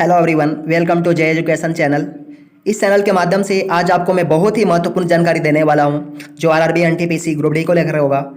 Hello everyone, welcome to जय education channel. इस channel के माध्यम से आज आपको मैं बहुत ही महत्वपूर्ण जानकारी देने वाला हूं जो आरआरबी एनटीपीसी ग्रुप डी को लेकर होगा।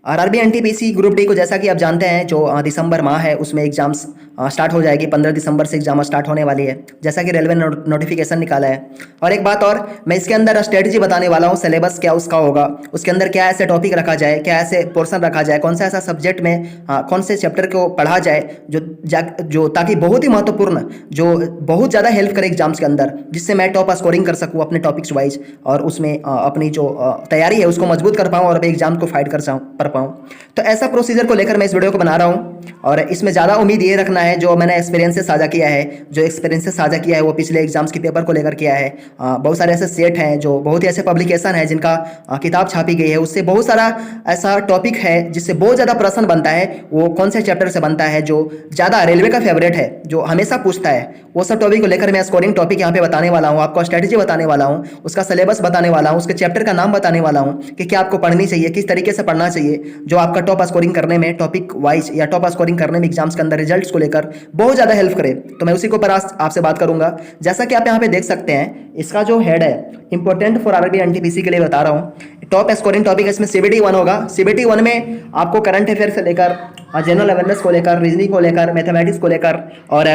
आरआरबी एनटीपीसी ग्रुप डी को जैसा कि आप जानते हैं जो दिसंबर माह है उसमें एग्जाम्स स्टार्ट हो जाएगी। 15 दिसंबर से एग्जाम स्टार्ट होने वाली है जैसा कि रेलवे ने नोटिफिकेशन निकाला है। और एक बात और, मैं इसके अंदर स्ट्रेटजी बताने वाला हूँ, सिलेबस क्या उसका होगा, उसके अंदर क्या ऐसे टॉपिक रखा जाए, क्या ऐसे पोर्शन रखा जाए, कौन सा ऐसा सब्जेक्ट में कौन से चैप्टर को पढ़ा जाए जो ताकि बहुत ही महत्वपूर्ण, जो बहुत ज़्यादा हेल्प करे एग्जाम्स के अंदर, जिससे मैं टॉप स्कोरिंग कर सकूँ अपने टॉपिक्स वाइज और उसमें अपनी जो तैयारी है उसको मजबूत कर पाऊँ और अपने एग्जाम को फाइट कर पाऊँ। तो ऐसा प्रोसीजर को लेकर मैं इस वीडियो को बना रहा हूँ और इसमें ज़्यादा उम्मीद ये रखना है जो मैंने एक्सपीरियंसेस साझा किया है, जो एक्सपीरियंसेस साझा किया है वो पिछले एग्जाम्स के पेपर को लेकर किया है। बहुत सारे ऐसे सेट हैं, जो बहुत ही ऐसे पब्लिकेशन है जिनका किताब छापी गई है, उससे बहुत सारा ऐसा टॉपिक है जिससे बहुत ज़्यादा प्रश्न बनता है। वो कौन से चैप्टर से बनता है जो ज़्यादा रेलवे का फेवरेट है, जो हमेशा पूछता है, वो सब टॉपिक को लेकर मैं स्कोरिंग टॉपिक यहाँ पे बताने वाला हूँ, आपको स्ट्रेटेजी बताने वाला हूँ, उसका सिलेबस बताने वाला हूँ, उसके चैप्टर का नाम बताने वाला हूँ कि क्या आपको पढ़नी चाहिए, किस तरीके से पढ़ना चाहिए, जो आपका टॉप स्कोरिंग करने में टॉपिक वाइज या टॉप स्कोरिंग करने में एग्जाम्स के अंदर रिजल्ट्स को लेकर बहुत ज़्यादा हेल्प करे। तो मैं उसी के ऊपर आज आपसे बात करूंगा। जैसा कि आप यहाँ पे देख सकते हैं, इसका जो हेड है इंपॉर्टेंट फॉर आरआरबी एनटीपीसी के लिए बता रहा हूँ। टॉप स्कोरिंग टॉपिक इसमें सीबीटी 1 होगा। सीबीटी 1 में आपको करंट अफेयर से लेकर जनरल अवेयरनेस को लेकर, रीजनिंग को लेकर, मैथमेटिक्स को लेकर, और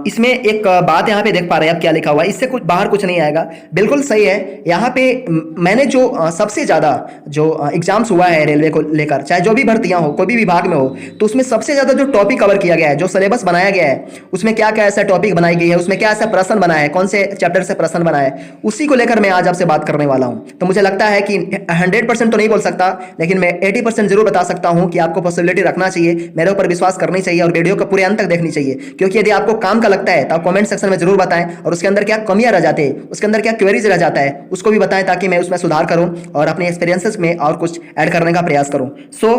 इसमें एक बात यहाँ पे देख पा रहे हैं आप क्या लिखा हुआ है, इससे कुछ बाहर कुछ नहीं आएगा, बिल्कुल सही है। यहाँ पे मैंने जो सबसे ज़्यादा जो एग्जाम्स हुआ है रेलवे को लेकर, चाहे जो भी भर्तियाँ हो, कोई भी विभाग में हो, तो उसमें सबसे ज़्यादा जो टॉपिक कवर किया गया है, जो सिलेबस बनाया गया है, उसमें क्या क्या ऐसा टॉपिक बनाई गई है, उसमें क्या ऐसा प्रश्न बना है, कौन से चैप्टर से प्रश्न बना है, उसी को लेकर मैं आज आपसे बात करने वाला हूँ। तो मुझे लगता है कि 100% तो नहीं बोल सकता, लेकिन मैं 80% जरूर बता सकता हूँ कि आपको पॉसिबिलिटी रखना चाहिए, मेरे ऊपर विश्वास करनी चाहिए और वीडियो को पूरे अंत तक देखनी चाहिए। क्योंकि यदि आपको काम का लगता है तो आप कमेंट सेक्शन में जरूर बताएं और उसके अंदर क्या कमियां रह जाते हैं, उसके अंदर क्या क्वेरीज रह जाता है, उसको भी बताएं ताकि मैं उसमें सुधार करूं और अपने एक्सपीरियंसेस में और कुछ ऐड करने का प्रयास करूं।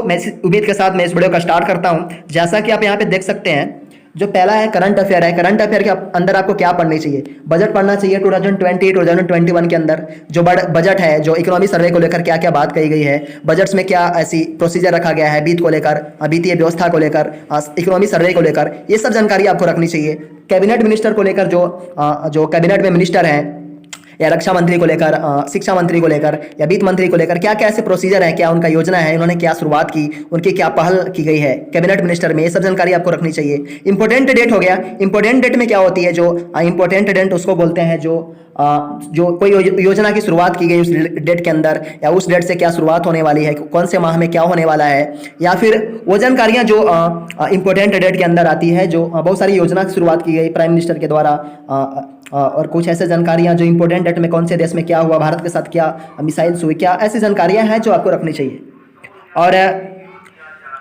मैं इस उम्मीद के साथ मैं इस वीडियो का स्टार्ट करता हूं। जैसा कि आप यहाँ पे देख सकते हैं, जो पहला है करंट अफेयर है। करंट अफेयर के अंदर आपको क्या पढ़नी चाहिए, बजट पढ़ना चाहिए 2020-2021 के अंदर। जो बजट है, जो इकोनॉमी सर्वे को लेकर क्या क्या बात कही गई है, बजट्स में क्या ऐसी प्रोसीजर रखा गया है, वित्त को लेकर, वित्तीय व्यवस्था को लेकर, इकोनॉमी सर्वे को लेकर, ये सब जानकारी आपको रखनी चाहिए। कैबिनेट मिनिस्टर को लेकर, जो कैबिनेट में मिनिस्टर हैं, या रक्षा मंत्री को लेकर, शिक्षा मंत्री को लेकर, या वित्त मंत्री को लेकर, क्या क्या ऐसे प्रोसीजर है, क्या उनका योजना है, उन्होंने क्या शुरुआत की, उनकी क्या पहल की गई है कैबिनेट मिनिस्टर में, ये सब जानकारी आपको रखनी चाहिए। इंपॉर्टेंट डेट हो गया। इंपॉर्टेंट डेट में क्या होती है, जो इंपॉर्टेंट डेट उसको बोलते हैं जो कोई योजना की शुरुआत की गई उस डेट के अंदर, या उस डेट से क्या शुरुआत होने वाली है, कौन से माह में क्या होने वाला है, या फिर वो जानकारियाँ जो इंपॉर्टेंट डेट के अंदर आती है, जो बहुत सारी योजना की शुरुआत की गई प्राइम मिनिस्टर के द्वारा, और कुछ ऐसे जानकारियाँ जो इंपॉर्टेंट डेट में कौन से देश में क्या हुआ, भारत के साथ क्या मिसाइल्स हुई, क्या ऐसी जानकारियाँ हैं जो आपको रखनी चाहिए। और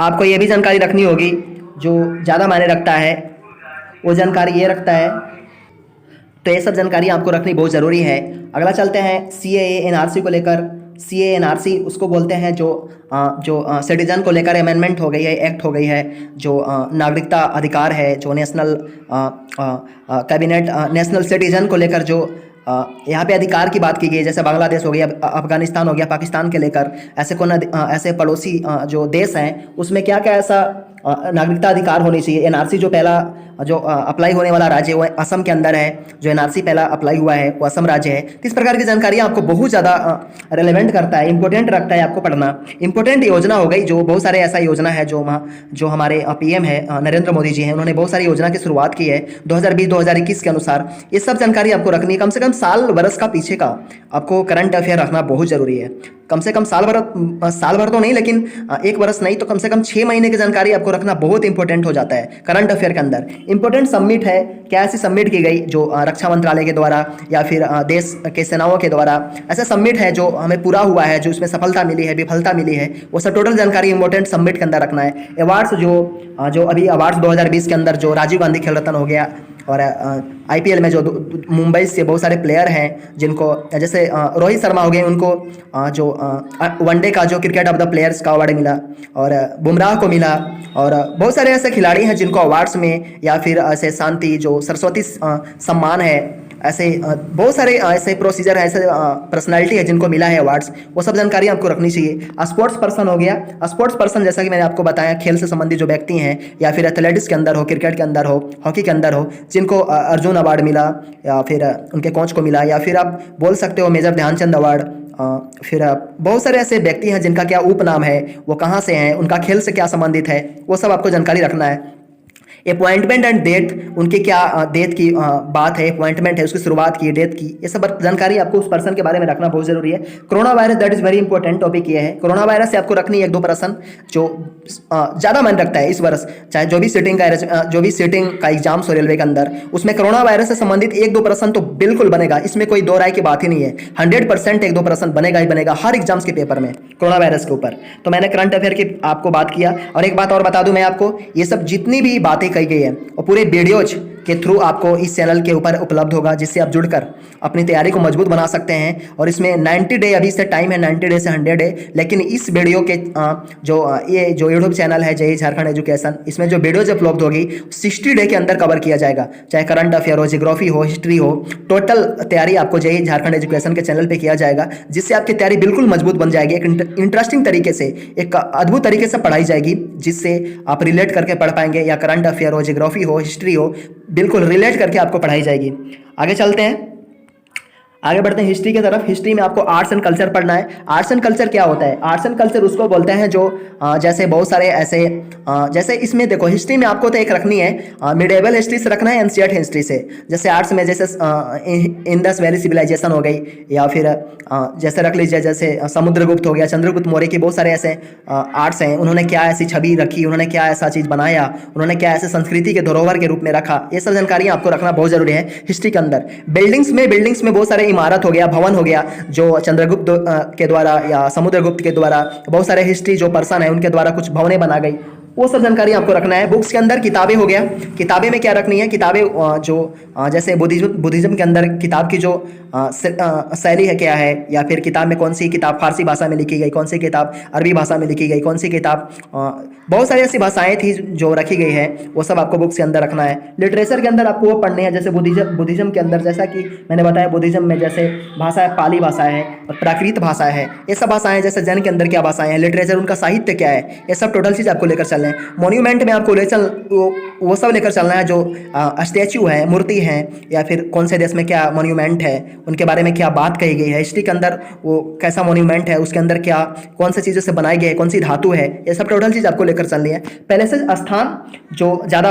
आपको ये भी जानकारी रखनी होगी, जो ज़्यादा मायने रखता है वो जानकारी ये रखता है, तो ये सब जानकारी आपको रखनी बहुत ज़रूरी है। अगला चलते हैं सीएए एनआरसी को लेकर। सीएए एनआरसी उसको बोलते हैं जो सिटीजन को लेकर अमेंडमेंट हो गई है, एक्ट हो गई है, जो नागरिकता अधिकार है, जो नेशनल कैबिनेट नेशनल सिटीजन को लेकर जो यहाँ पे अधिकार की बात की गई है, जैसे बांग्लादेश हो गया, अफगानिस्तान हो गया, पाकिस्तान के लेकर ऐसे पड़ोसी जो देश हैं उसमें क्या क्या ऐसा नागरिकता अधिकार होनी चाहिए। एनआरसी जो पहला जो अप्लाई होने वाला राज्य है वो असम के अंदर है, जो एनआरसी पहला अप्लाई हुआ है वो असम राज्य है। तो इस प्रकार की जानकारी आपको बहुत ज़्यादा रेलेवेंट करता है, इंपॉर्टेंट रखता है आपको पढ़ना। इंपॉर्टेंट योजना हो गई, जो बहुत सारे ऐसा योजना है जो हमारे पीएम है नरेंद्र मोदी जी हैं, उन्होंने बहुत सारी योजना की शुरुआत की है 2020-2021 के अनुसार। ये सब जानकारी आपको रखनी है। कम से कम साल वर्ष का पीछे का आपको करंट अफेयर रखना बहुत जरूरी है। कम से कम साल भर तो नहीं, लेकिन एक वर्ष नहीं तो कम से कम 6 महीने की जानकारी आपको रखना बहुत इंपॉर्टेंट हो जाता है करंट अफेयर के अंदर। इंपॉर्टेंट सबमिट है, क्या ऐसी सबमिट की गई जो रक्षा मंत्रालय के द्वारा या फिर देश के सेनाओं के द्वारा ऐसा सबमिट है जो हमें पूरा हुआ है, जो उसमें सफलता मिली है, विफलता मिली है, वो सब टोटल जानकारी इंपॉर्टेंट सबमिट के अंदर रखना है। अवार्ड्स जो अभी अवार्ड्स 2020 के अंदर जो राजीव गांधी खेल रत्न हो गया, और आईपीएल में जो मुंबई से बहुत सारे प्लेयर हैं जिनको, जैसे रोहित शर्मा हो गए, उनको जो वनडे का जो क्रिकेट ऑफ द प्लेयर्स का अवार्ड मिला, और बुमराह को मिला, और बहुत सारे ऐसे खिलाड़ी हैं जिनको अवार्ड्स में, या फिर ऐसे शांति जो सरस्वती सम्मान है, ऐसे बहुत सारे ऐसे प्रोसीजर है, ऐसे पर्सनालिटी है जिनको मिला है अवार्ड्स, वो सब जानकारी आपको रखनी चाहिए। स्पोर्ट्स पर्सन हो गया, स्पोर्ट्स पर्सन जैसा कि मैंने आपको बताया, खेल से संबंधित जो व्यक्ति हैं या फिर एथलेटिक्स के अंदर हो, क्रिकेट के अंदर हो, हॉकी के अंदर हो, जिनको अर्जुन अवार्ड मिला या फिर उनके कोच को मिला, या फिर आप बोल सकते हो मेजर ध्यानचंद अवार्ड। फिर बहुत सारे ऐसे व्यक्ति हैं जिनका क्या उपनाम है, वो कहाँ से हैं, उनका खेल से क्या संबंधित है, वो सब आपको जानकारी रखना है। अपॉइंटमेंट एंड डेट, उनकी क्या डेट की बात है, अपॉइंटमेंट है, उसकी शुरुआत की, डेट की, ये सब जानकारी आपको उस पर्सन के बारे में रखना बहुत जरूरी है। Corona virus, that is very important topic ये है। कोरोना वायरस से आपको रखनी है 1-2 पर्सन जो ज़्यादा मन रखता है इस वर्ष, चाहे जो भी सीटिंग का एग्जाम्स हो रेलवे के अंदर, उसमें कोरोना वायरस से संबंधित 1-2 पर्सन तो बिल्कुल बनेगा, इसमें कोई दो राय की बात ही नहीं है। 100% 1-2 पर्सन बनेगा ही बनेगा हर एग्जाम्स के पेपर में कोरोना वायरस के ऊपर। तो मैंने करंट अफेयर की आपको बात किया, और एक बात और बता दूं मैं आपको, ये सब जितनी भी बातें कही गई है और पूरे वीडियोज के थ्रू आपको इस चैनल के ऊपर उपलब्ध होगा, जिससे आप जुड़कर अपनी तैयारी को मजबूत बना सकते हैं। और इसमें 90 डे अभी से टाइम है, 90 डे से 100 डे, लेकिन इस वीडियो के जो यूट्यूब चैनल है जय झारखंड एजुकेशन, इसमें जो वीडियोज अपलोड होगी 60 डे के अंदर कवर किया जाएगा, चाहे करंट अफेयर हो, जियोग्राफी हो, हिस्ट्री हो, टोटल तैयारी आपको जय झारखंड एजुकेशन के चैनल पर किया जाएगा, जिससे आपकी तैयारी बिल्कुल मजबूत बन जाएगी। एक इंटरेस्टिंग तरीके से, एक अद्भुत तरीके से पढ़ाई जाएगी, जिससे आप रिलेट करके पढ़ पाएंगे, या करंट अफेयर हो, जियोग्राफी हो, हिस्ट्री हो, बिल्कुल रिलेट करके आपको पढ़ाई जाएगी। आगे चलते हैं, आगे बढ़ते हैं हिस्ट्री की तरफ। हिस्ट्री में आपको आर्ट्स एंड कल्चर पढ़ना है। आर्ट्स एंड कल्चर क्या होता है? आर्ट्स एंड कल्चर उसको बोलते हैं जो जैसे बहुत सारे ऐसे जैसे इसमें देखो, हिस्ट्री में आपको तो एक रखनी है मिडेवल हिस्ट्री से रखना है, एंशिएंट हिस्ट्री से। जैसे आर्ट्स में जैसे इंडस वैली सिविलाइजेशन हो गई, या फिर जैसे रख लीजिए जैसे समुद्रगुप्त हो गया, चंद्रगुप्त मौर्य की बहुत सारे ऐसे आर्ट्स हैं, उन्होंने क्या ऐसी छवि रखी, उन्होंने क्या ऐसा चीज़ बनाया, उन्होंने क्या ऐसे संस्कृति के धरोहर के रूप में रखा, ये सब जानकारियाँ आपको रखना बहुत जरूरी है हिस्ट्री के अंदर। बिल्डिंग्स में बहुत सारे इमारत हो गया, भवन हो गया, जो चंद्रगुप्त के द्वारा या समुद्रगुप्त के द्वारा, बहुत सारे हिस्ट्री जो पर्सन है उनके द्वारा कुछ भवनें बना गई, वो सब जानकारी आपको रखना है। बुक्स के अंदर किताबें हो गया, किताबें में क्या रखनी है, किताबें जो जैसे बुद्धिज्म के अंदर किताब की जो शैली है क्या है, या फिर किताब में कौन सी किताब फारसी भाषा में लिखी गई, कौन सी किताब अरबी भाषा में लिखी गई, कौन सी किताब बहुत सारी ऐसी भाषाएं थी जो रखी गई है, वो सब आपको बुक्स के अंदर रखना है। लिटरेचर के अंदर आपको वो पढ़ने हैं, जैसे बुद्धिज्म के अंदर, जैसा कि मैंने बताया, बुद्धिज्म में जैसे भाषा है, पाली भाषा है और प्राकृत भाषा है, ये सब भाषाएं। जैसे जैन के अंदर क्या भाषाएं हैं, लिटरेचर उनका साहित्य क्या है, ये सब टोटल चीज़ आपको लेकर चलना है। मॉन्यूमेंट में आपको वो सब लेकर चलना है, जो स्टैचू है, मूर्ति है, या फिर कौन से देश में क्या मॉन्यूमेंट है, उनके बारे में क्या बात कही गई है। हिस्ट्री के अंदर वो कैसा मॉन्यूमेंट है, उसके अंदर क्या कौन सी चीज़ों से बनाई गई है, कौन सी धातु है, ये सब टोटल चीज़ आपको लेकर चलनी है। पहले से स्थान जो ज़्यादा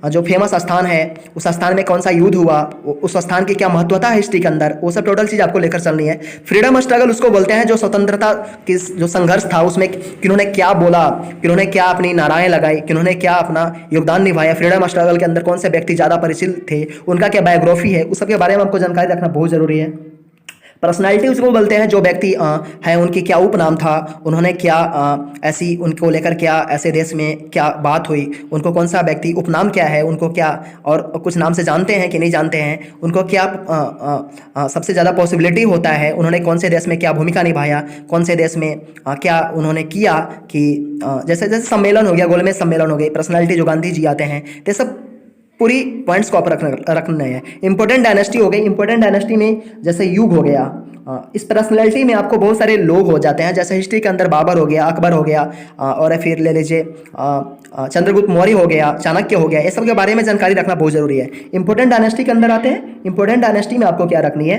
जो फेमस स्थान है, उस स्थान में कौन सा युद्ध हुआ, उस स्थान की क्या महत्वता है हिस्ट्री के अंदर, वो सब टोटल चीज़ आपको लेकर चलनी है। फ्रीडम स्ट्रगल उसको बोलते हैं, जो स्वतंत्रता की जो संघर्ष था, उसमें किन्होंने क्या बोला, किन्होंने क्या अपनी नाराएं लगाई, किन्होंने क्या अपना योगदान निभाया, फ्रीडम स्ट्रगल के अंदर कौन से व्यक्ति ज़्यादा परिचित थे, उनका क्या बायोग्राफी है, उस सब के बारे में आपको जानकारी रखना बहुत ज़रूरी है। पर्सनालिटी उसको बोलते हैं, जो व्यक्ति है उनकी क्या उपनाम था, उन्होंने क्या ऐसी उनको लेकर क्या ऐसे देश में क्या बात हुई, उनको कौन सा व्यक्ति उपनाम क्या है, उनको क्या और कुछ नाम से जानते हैं कि नहीं जानते हैं, उनको क्या सबसे ज़्यादा पॉसिबिलिटी होता है, उन्होंने कौन से देश में क्या भूमिका निभाया, कौन से देश में क्या उन्होंने किया, कि जैसे जैसे सम्मेलन हो गया, गोलमेज सम्मेलन हो गई, पर्सनैलिटी जो गांधी जी आते हैं, ये सब पूरी पॉइंट्स को आप रखना है। इंपॉर्टेंट डायनेस्टी हो गई, इंपॉर्टेंट डायनेस्टी में जैसे युग हो गया, इस पर्सनैलिटी में आपको बहुत सारे लोग हो जाते हैं, जैसे हिस्ट्री के अंदर बाबर हो गया, अकबर हो गया, और फिर ले लीजिए चंद्रगुप्त मौर्य हो गया, चाणक्य हो गया, ये सब के बारे में जानकारी रखना बहुत ज़रूरी है। इंपॉर्टेंट डायनेस्टी के अंदर आते हैं। इंपॉर्टेंट डायनेस्टी में आपको क्या रखनी है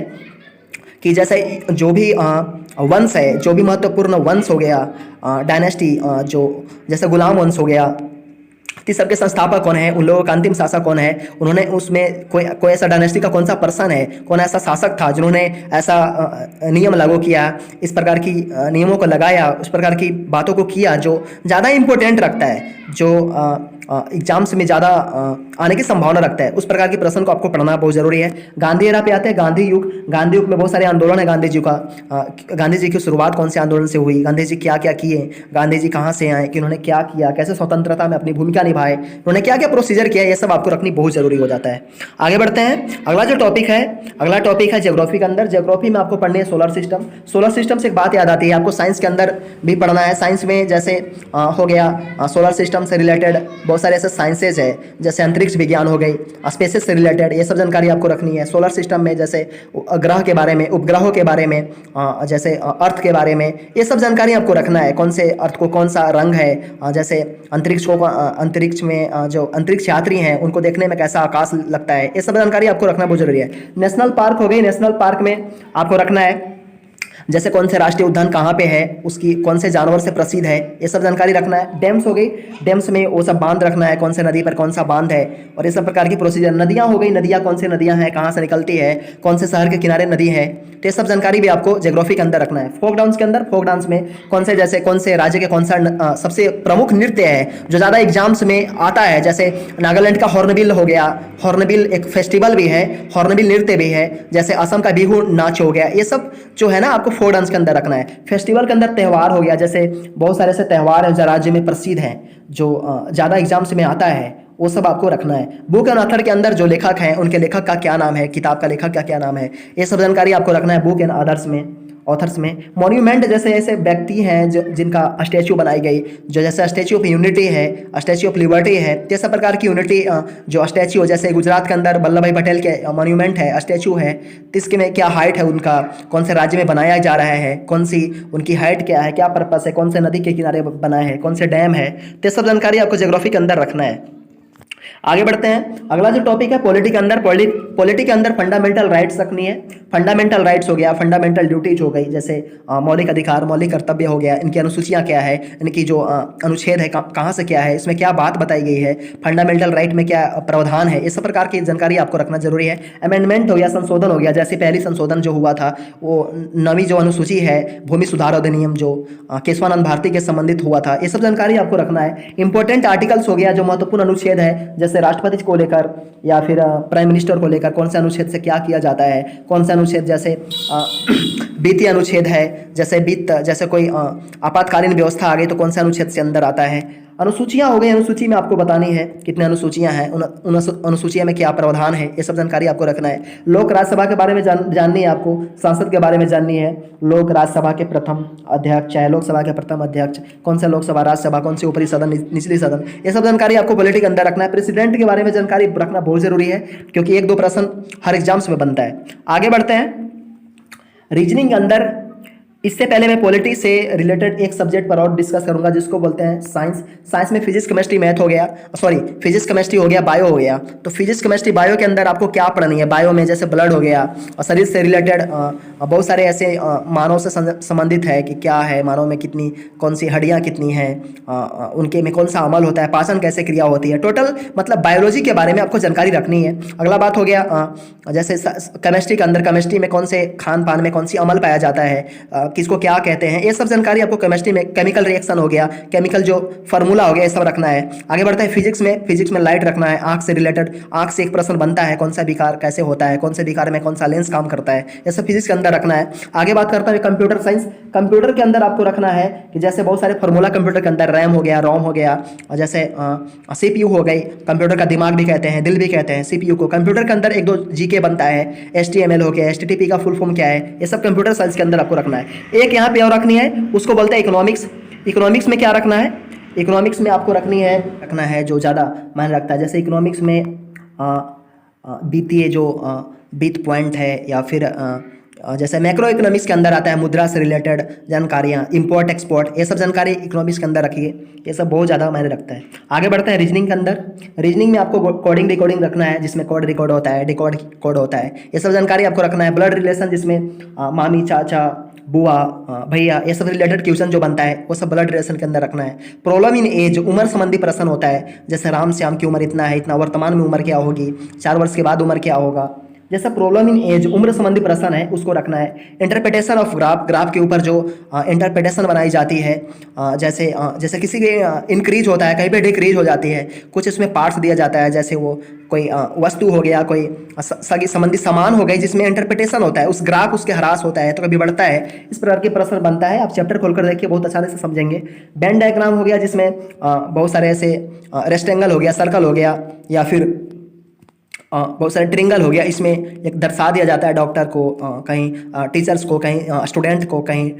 कि जैसे जो भी वंश है, जो भी महत्वपूर्ण वंश हो गया, डायनेस्टी जो जैसे गुलाम वंश हो गया, कि सबके संस्थापक कौन है, उन लोगों का अंतिम शासक कौन है, उन्होंने उसमें कोई ऐसा डायनेस्टी का कौन सा पर्सन है, कौन ऐसा शासक था जिन्होंने ऐसा नियम लागू किया, इस प्रकार की नियमों को लगाया, उस प्रकार की बातों को किया, जो ज़्यादा इंपॉर्टेंट रखता है, जो एग्जाम्स में ज़्यादा आने की संभावना रखता है, उस प्रकार के प्रश्न को आपको पढ़ना बहुत ज़रूरी है। गांधी एरा पे आते हैं। गांधी युग में बहुत सारे आंदोलन है गांधी जी का। गांधी जी की शुरुआत कौन से आंदोलन से हुई, गांधी जी क्या क्या किए, गांधी जी कहाँ से आए, कि उन्होंने क्या किया, कैसे स्वतंत्रता में अपनी भूमिका निभाए, उन्होंने क्या क्या प्रोसीजर किया, ये सब आपको रखनी बहुत ज़रूरी हो जाता है। आगे बढ़ते हैं। अगला जो टॉपिक है, अगला टॉपिक है ज्योग्राफी के अंदर। ज्योग्राफी में आपको पढ़नी है सोलर सिस्टम। सोलर सिस्टम से एक बात याद आती है, आपको साइंस के अंदर भी पढ़ना है। साइंस में जैसे हो गया सोलर सिस्टम से रिलेटेड बहुत बहुत सारे ऐसे साइंसेज है, जैसे अंतरिक्ष विज्ञान हो गई, स्पेसेस से रिलेटेड, ये सब जानकारी आपको रखनी है। सोलर सिस्टम में जैसे ग्रह के बारे में, उपग्रहों के बारे में, जैसे अर्थ के बारे में, ये सब जानकारी आपको रखना है। कौन से अर्थ को कौन सा रंग है, जैसे अंतरिक्ष में जो अंतरिक्ष यात्री हैं उनको देखने में कैसा आकाश लगता है, ये सब जानकारी आपको रखना बहुत जरूरी है। नेशनल पार्क हो गई, नेशनल पार्क में आपको रखना है जैसे कौन से राष्ट्रीय उद्यान कहाँ पे है, उसकी कौन से जानवर से प्रसिद्ध है, ये सब जानकारी रखना है। डैम्स हो गई, डैम्स में वो सब बांध रखना है, कौन से नदी पर कौन सा बांध है, और ये सब प्रकार की प्रोसीजर। नदियाँ हो गई, नदियाँ कौन सी नदियाँ हैं, कहाँ से निकलती है, कौन से शहर के किनारे नदी है, तो ये सब जानकारी भी आपको ज्योग्राफी के अंदर रखना है। फोक डांस के अंदर, फोक डांस में कौन से, जैसे कौन से राज्य के कौन सा सबसे प्रमुख नृत्य है जो ज़्यादा एग्जाम्स में आता है, जैसे नागालैंड का हॉर्नबिल हो गया, हॉर्नबिल एक फेस्टिवल भी है, हॉर्नबिल नृत्य भी है, जैसे असम का बिहू नाच हो गया, ये सब जो है ना आपको फोक डांस के अंदर रखना है। फेस्टिवल के अंदर त्यौहार हो गया, जैसे बहुत सारे ऐसे त्यौहार हैं जो राज्य में प्रसिद्ध हैं, जो ज़्यादा एग्जाम्स में आता है, वो सब आपको रखना है। बुक एंड ऑथर के अंदर जो लेखक हैं उनके लेखक का क्या नाम है, किताब का लेखक का क्या नाम है, ये सब जानकारी आपको रखना है बुक एंड ऑथर्स में, ऑथर्स में। मॉन्यूमेंट जैसे ऐसे व्यक्ति हैं जो जिनका स्टैचू बनाई गई, जो जैसे स्टैचू ऑफ यूनिटी है, स्टैचू ऑफ लिबर्टी है, जैसा प्रकार की यूनिटी जो स्टैचू, जैसे गुजरात के अंदर वल्लभ भाई पटेल के मॉन्यूमेंट है, स्टैचू है, तो इसके में क्या हाइट है उनका, कौन से राज्य में बनाया जा रहा है, कौन सी उनकी हाइट क्या है, क्या पर्पस है, कौन से नदी के किनारे बनाए हैं, कौन से डैम है, तो सब जानकारी आपको ज्योग्राफी के अंदर रखना है। आगे बढ़ते हैं। अगला जो टॉपिक है पॉलिटी के अंदर, पॉलिटी के अंदर फंडामेंटल राइट्स रखनी है। फंडामेंटल राइट्स हो गया, फंडामेंटल ड्यूटीज हो गई, जैसे मौलिक अधिकार, मौलिक कर्तव्य हो गया, इनकी अनुसूचियाँ क्या है, इनकी जो अनुच्छेद है कहाँ से क्या है, इसमें क्या बात बताई गई है, फंडामेंटल राइट में क्या प्रावधान है, इस प्रकार की जानकारी आपको रखना जरूरी है। अमेंडमेंट हो गया, संशोधन हो गया, जैसे पहली संशोधन जो हुआ था वो 9वीं जो अनुसूची है भूमि सुधार अधिनियम जो केशवानंद भारती के संबंधित हुआ था, ये सब जानकारी आपको रखना है। इंपॉर्टेंट आर्टिकल्स हो गया, जो महत्वपूर्ण अनुच्छेद है, जैसे राष्ट्रपति को लेकर या फिर प्राइम मिनिस्टर को लेकर कौन से अनुच्छेद से क्या किया जाता है, कौन सा अनुच्छेद, जैसे वित्तीय अनुच्छेद है, जैसे वित्त, जैसे कोई आपातकालीन व्यवस्था आ गई तो कौन से अनुच्छेद से अंदर आता है। अनुसूचियाँ हो गई, अनुसूची में आपको बतानी है कितने अनुसूचियाँ हैं, उन अनुसूचियों में क्या प्रावधान है, ये सब जानकारी आपको रखना है। लोक राज्यसभा के बारे में जाननी है आपको, संसद के बारे में जाननी है। लोक राज्यसभा के प्रथम अध्यक्ष है, लोकसभा के प्रथम अध्यक्ष, कौन सा लोकसभा, राज्यसभा, कौन सी ऊपरी सदन, निचली सदन, ये सब जानकारी आपको पॉलिटी के अंदर रखना है। प्रेसिडेंट के बारे में जानकारी रखना बहुत जरूरी है, क्योंकि 1-2 प्रश्न हर एग्जाम्स में बनता है। आगे बढ़ते हैं। रीजनिंग के अंदर, इससे पहले मैं पॉलिटी से रिलेटेड एक सब्जेक्ट पर और डिस्कस करूंगा जिसको बोलते हैं साइंस। साइंस में फिजिक्स, केमिस्ट्री, मैथ हो गया, सॉरी फिजिक्स, केमिस्ट्री हो गया, बायो हो गया। तो फिजिक्स, केमिस्ट्री, बायो के अंदर आपको क्या पढ़नी है। बायो में जैसे ब्लड हो गया, और शरीर से रिलेटेड बहुत सारे ऐसे मानव से संबंधित है कि क्या है मानव में, कितनी कौन सी हड्डियाँ कितनी हैं, उनके में कौन सा अमल होता है, पाचन कैसे क्रिया होती है, टोटल मतलब बायोलॉजी के बारे में आपको जानकारी रखनी है। अगला बात हो गया जैसे केमिस्ट्री के अंदर, केमिस्ट्री में कौन से खान पान में कौन सी अमल पाया जाता है, किसको क्या कहते हैं, ये सब जानकारी आपको केमिस्ट्री में, केमिकल रिएक्शन हो गया, केमिकल जो फार्मूला हो गया, ये सब रखना है। आगे बढ़ता है फिजिक्स में। फिजिक्स में लाइट रखना है, आंख से रिलेटेड, आंख से एक प्रश्न बनता है, कौन सा विकार कैसे होता है, कौन से विकार में कौन सा लेंस काम करता है, ये सब फिजिक्स के अंदर रखना है। आगे बात करता है कंप्यूटर साइंस। कंप्यूटर के अंदर आपको रखना है कि जैसे बहुत सारे फार्मूला कंप्यूटर के अंदर, रैम हो गया, रोम हो गया, और जैसे सीपीयू हो गई, कंप्यूटर का दिमाग भी कहते हैं, दिल भी कहते हैं सीपीयू को। कंप्यूटर के अंदर 1-2 जीके बनता है, एचटीएमएल हो गया, एचटीटीपी का फुल फॉर्म क्या है, ये सब कंप्यूटर साइंस के अंदर आपको रखना है। एक यहाँ पे और रखनी है, उसको बोलते हैं इकोनॉमिक्स। इकोनॉमिक्स में क्या रखना है, इकोनॉमिक्स में आपको रखना है जो ज़्यादा मायने रखता है। जैसे इकोनॉमिक्स में वित्तीय जो वित्त पॉइंट है, या फिर जैसे मैक्रो इकोनॉमिक्स के अंदर आता है मुद्रा से रिलेटेड जानकारियाँ, इंपोर्ट एक्सपोर्ट, ये सब जानकारी इकोनॉमिक्स के अंदर रखिए, ये सब बहुत ज़्यादा मायने रखता है। आगे बढ़ते हैं रीजनिंग के अंदर। रीजनिंग में आपको कोडिंग डिकोडिंग रखना है, जिसमें कोड रिकॉर्ड होता है, डिकोड कोड होता है, ये सब जानकारी आपको रखना है। ब्लड रिलेशन, जिसमें मामी, चाचा, बुआ, भैया, ये सब रिलेटेड क्वेश्चन जो बनता है वो सब ब्लड रिलेशन के अंदर रखना है। प्रॉब्लम इन एज, उम्र संबंधी प्रश्न होता है, जैसे राम श्याम की उम्र इतना है, इतना, वर्तमान में उम्र क्या होगी, 4 वर्ष के बाद उम्र क्या होगा, जैसा प्रॉब्लम इन एज, उम्र संबंधी प्रश्न है, उसको रखना है। इंटरप्रिटेशन ऑफ ग्राफ, ग्राफ के ऊपर जो इंटरप्रिटेशन बनाई जाती है, जैसे किसी के इंक्रीज होता है, कहीं पे डिक्रीज हो जाती है, कुछ इसमें पार्ट्स दिया जाता है, जैसे वो कोई वस्तु हो गया, कोई सगी संबंधी सामान हो गई, जिसमें इंटरप्रिटेशन होता है, उस ग्राफ उसके ह्रास होता है तो कभी बढ़ता है, इस प्रकार के प्रश्न बनता है। आप चैप्टर खोलकर देखिए, बहुत आसानी से समझेंगे। बेन डायग्राम हो गया, जिसमें बहुत सारे ऐसे रेक्टेंगल हो गया, सर्कल हो गया, या फिर बहुत सारे ट्रिंगल हो गया, इसमें एक दर्शा दिया जाता है डॉक्टर को, कहीं टीचर्स को, कहीं स्टूडेंट को, कहीं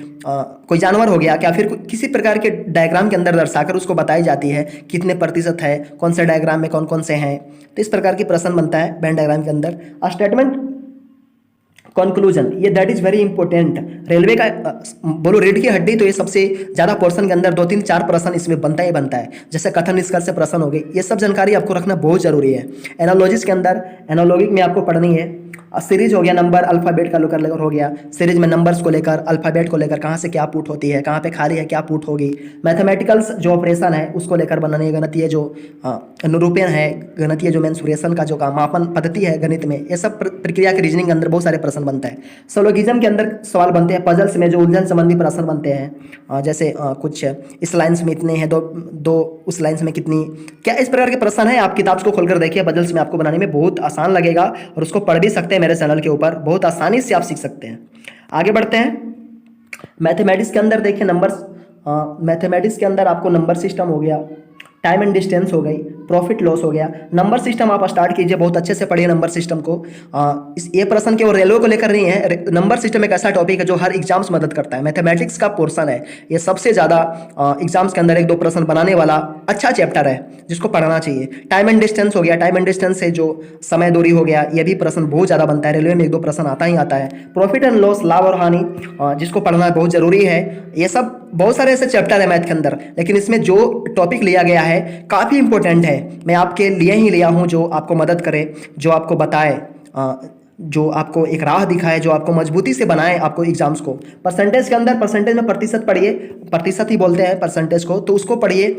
कोई जानवर हो गया, क्या फिर किसी प्रकार के डायग्राम के अंदर दर्शाकर उसको बताई जाती है कितने प्रतिशत है, कौन से डायग्राम में कौन कौन से हैं। तो इस प्रकार की प्रश्न बनता है वेन डायग्राम के अंदर। स्टेटमेंट कंक्लूजन, ये that is very important. Railway का बोलो रीढ़ की हड्डी, तो ये सबसे ज़्यादा पोर्शन के अंदर 2 3 4 प्रश्न इसमें बनता ही बनता है। जैसे कथन निष्कर्ष से प्रश्न हो गए, ये सब जानकारी आपको रखना बहुत जरूरी है। एनालॉजिस के अंदर एनालॉगी में आपको पढ़नी है। सीरीज हो गया, नंबर अल्फ़ाबेट का लेकर हो गया, सीरीज में नंबर्स को लेकर, अल्फ़ाबेट को लेकर कहाँ से क्या पुट होती है, कहाँ पे खाली है क्या पुट होगी। मैथमेटिकल्स जो ऑपरेशन है उसको लेकर बनानी है, गणितीय जो निरूपण है, गणितीय जो मेंसुरेशन का जो मापन पद्धति है गणित में, ये सब प्रक्रिया के रीजनिंग के अंदर बहुत सारे प्रश्न बनता है। सोलोगिज्म के अंदर सवाल बनते हैं, पजल्स में जो उलझन संबंधी प्रश्न बनते हैं, जैसे कुछ इस लाइन्स में इतने हैं, दो उस लाइन्स में कितनी, क्या इस प्रकार के प्रश्न है। आप किताब को खोलकर देखिए, पजल्स में आपको बनाने में बहुत आसान लगेगा और उसको पढ़ भी सकते हैं मेरे चैनल के ऊपर, बहुत आसानी से आप सीख सकते हैं। आगे बढ़ते हैं। मैथमेटिक्स के अंदर देखिए नंबर्स, मैथमेटिक्स के अंदर आपको नंबर सिस्टम हो गया, टाइम एंड डिस्टेंस हो गई, प्रॉफिट लॉस हो गया। नंबर सिस्टम आप स्टार्ट कीजिए, बहुत अच्छे से पढ़िए नंबर सिस्टम को। ये प्रश्न केवल रेलवे को लेकर नहीं है, नंबर सिस्टम एक ऐसा टॉपिक है जो हर एग्जाम्स मदद करता है। मैथमेटिक्स का पोर्शन है, ये सबसे ज़्यादा एग्जाम्स के अंदर 1 2 प्रश्न बनाने वाला अच्छा चैप्टर है जिसको पढ़ना चाहिए। टाइम एंड डिस्टेंस हो गया, टाइम एंड डिस्टेंस से जो समय दूरी हो गया, ये भी प्रश्न बहुत ज़्यादा बनता है, रेलवे में 1 2 प्रश्न आता ही आता है। प्रॉफिट एंड लॉस, लाभ और हानि, जिसको पढ़ना बहुत जरूरी है। ये सब बहुत सारे ऐसे चैप्टर है मैथ के अंदर, लेकिन इसमें जो टॉपिक लिया गया है काफ़ी इंपॉर्टेंट है। मैं आपके लिए ही लिया हूँ जो आपको मदद करे, जो आपको बताए, जो आपको एक राह दिखाए, जो आपको मजबूती से बनाए आपको एग्जाम्स को। परसेंटेज के अंदर, परसेंटेज में प्रतिशत पढ़िए, प्रतिशत ही बोलते हैं परसेंटेज को, तो उसको पढ़िए।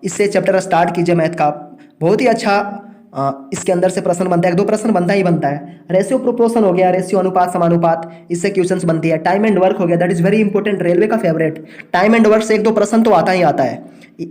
इससे चैप्टर स्टार्ट कीजिए मैथ का, बहुत ही अच्छा इसके अंदर से प्रश्न बनता है, 1 2 प्रश्न बनता ही बनता है। रेशियो प्रोपोर्शन हो गया, रेशियो अनुपात समानुपात, इससे क्वेश्चंस बनती है। टाइम एंड वर्क हो गया, that is very important, railway का फेवरेट। टाइम एंड वर्क से 1 2 प्रश्न तो आता ही आता है,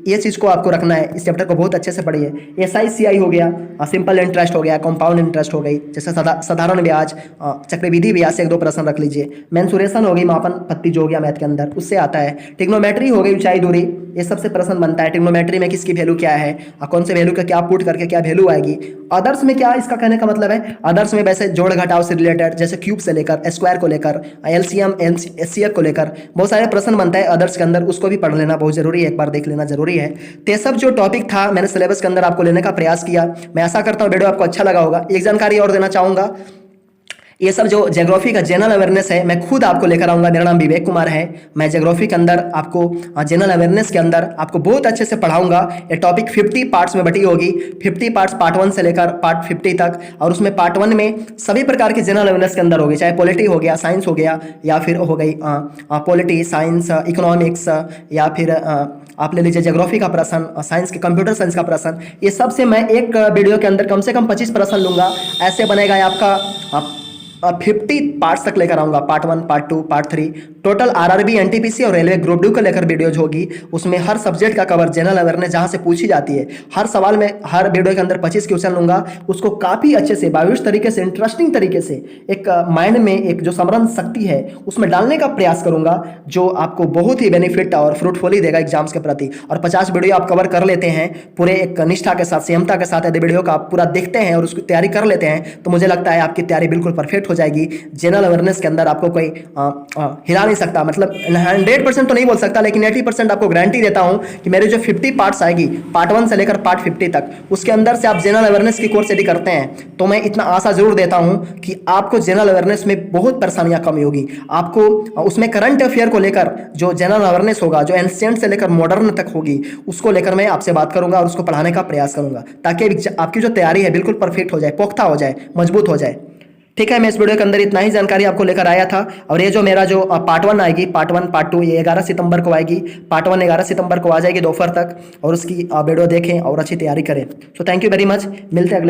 ये चीज़ को आपको रखना है। इस चैप्टर को बहुत अच्छे से पढ़िए। SICI हो गया, सिंपल इंटरेस्ट हो गया, कंपाउंड इंटरेस्ट हो गई, जैसे साधारण ब्याज, चक्रवृद्धि ब्याज से 1 2 प्रश्न रख लीजिए। मेंसुरेशन हो गई, मापन पद्धति जो हो गया मैथ के अंदर, उससे आता है। ट्रिग्नोमेट्री हो गई, ऊंचाई दूरी, ये सबसे प्रश्न बनता है। ट्रिग्नोमेट्री में किसकी वैल्यू क्या है, कौन से वैल्यू का क्या पुट करके क्या वैल्यू आएगी। अदर्स में क्या इसका कहने का मतलब है, अदर्स में वैसे जोड़ घटाव से रिलेटेड, जैसे क्यूब से लेकर, स्क्वायर को लेकर, LCM HCF को लेकर बहुत सारे प्रश्न बनता है अदर्स के अंदर, उसको भी पढ़ लेना बहुत जरूरी है, एक बार देख लेना जरूरी है। तो ये सब जो टॉपिक था मैंने सिलेबस के अंदर आपको लेने का प्रयास किया। मैं आशा करता हूँ वीडियो आपको अच्छा लगा होगा। एक जानकारी और देना चाहूँगा, ये सब जो ज्योग्राफी का जनरल अवेयरनेस है मैं खुद आपको लेकर आऊँगा। मेरा नाम विवेक कुमार है, मैं ज्योग्राफी के अंदर आपको जनरल अवेयरनेस के अंदर आपको बहुत अच्छे से पढ़ाऊंगा। ये टॉपिक 50 पार्ट्स में बटी होगी, 50 पार्ट्स पार्ट 1 से लेकर पार्ट 50 तक, और उसमें पार्ट 1 में सभी प्रकार के जनरल अवेयरनेस के अंदर होगी, चाहे पॉलिटी हो गया, साइंस हो गया, या फिर हो गई पॉलिटी, साइंस, इकोनॉमिक्स, या फिर आप ले लीजिए ज्योग्राफी का प्रश्न, साइंस के कंप्यूटर साइंस का प्रश्न। ये सब से मैं एक वीडियो के अंदर कम से कम 25 प्रश्न लूंगा। ऐसे बनेगा आपका 50 पार्ट्स तक लेकर आऊंगा, part 1, part 2, part 3। Total RRB NTPC और रेलवे ग्रुप 2 को लेकर वीडियोज होगी, उसमें हर सब्जेक्ट का कवर, जनरल अवेयरनेस जहां से पूछी जाती है, हर सवाल में हर वीडियो के अंदर 25 क्वेश्चन लूंगा। उसको काफ़ी अच्छे से, बाविश तरीके से, इंटरेस्टिंग तरीके से, एक माइंड में एक जो स्मरण शक्ति है उसमें डालने का प्रयास करूंगा, जो आपको बहुत ही बेनिफिट और फ्रूटफुली देगा एग्जाम्स के प्रति। और 50 वीडियो आप कवर कर लेते हैं पूरे एक निष्ठा के साथ, संयमता के साथ, यदि वीडियो का आप पूरा देखते हैं और उसकी तैयारी कर लेते हैं, तो मुझे लगता है आपकी तैयारी बिल्कुल परफेक्ट हो जाएगी। जनरल अवेयरनेस के अंदर आपको कोई हिला नहीं सकता, मतलब 100% तो नहीं बोल सकता, लेकिन 80% आपको गारंटी देता हूं कि मेरे जो 50 पार्ट्स आएगी, पार्ट 1 से लेकर पार्ट 50 तक, उसके अंदर से आप जनरल अवेयरनेस की कोर्स यदि करते हैं, तो मैं इतना आशा जरूर देता हूं कि आपको जनरल अवेयरनेस में बहुत परेशानियां कमी होगी। आपको उसमें करंट अफेयर को लेकर जो जनरल अवेयरनेस होगा, जो एंशिएंट से लेकर मॉडर्न तक होगी, उसको लेकर मैं आपसे बात करूंगा और उसको पढ़ाने का प्रयास करूंगा, ताकि आपकी जो तैयारी है बिल्कुल परफेक्ट हो जाए, पुख्ता हो जाए, मजबूत हो जाए। ठीक है, मैं इस वीडियो के अंदर इतना ही जानकारी आपको लेकर आया था। और ये जो मेरा जो पार्ट 1 आएगी, पार्ट 1 पार्ट 2, ये 11 सितंबर को आएगी। पार्ट 1 11 सितंबर को आ जाएगी दोपहर तक, और उसकी वीडियो देखें और अच्छी तैयारी करें। So thank you very much, मिलते हैं अगले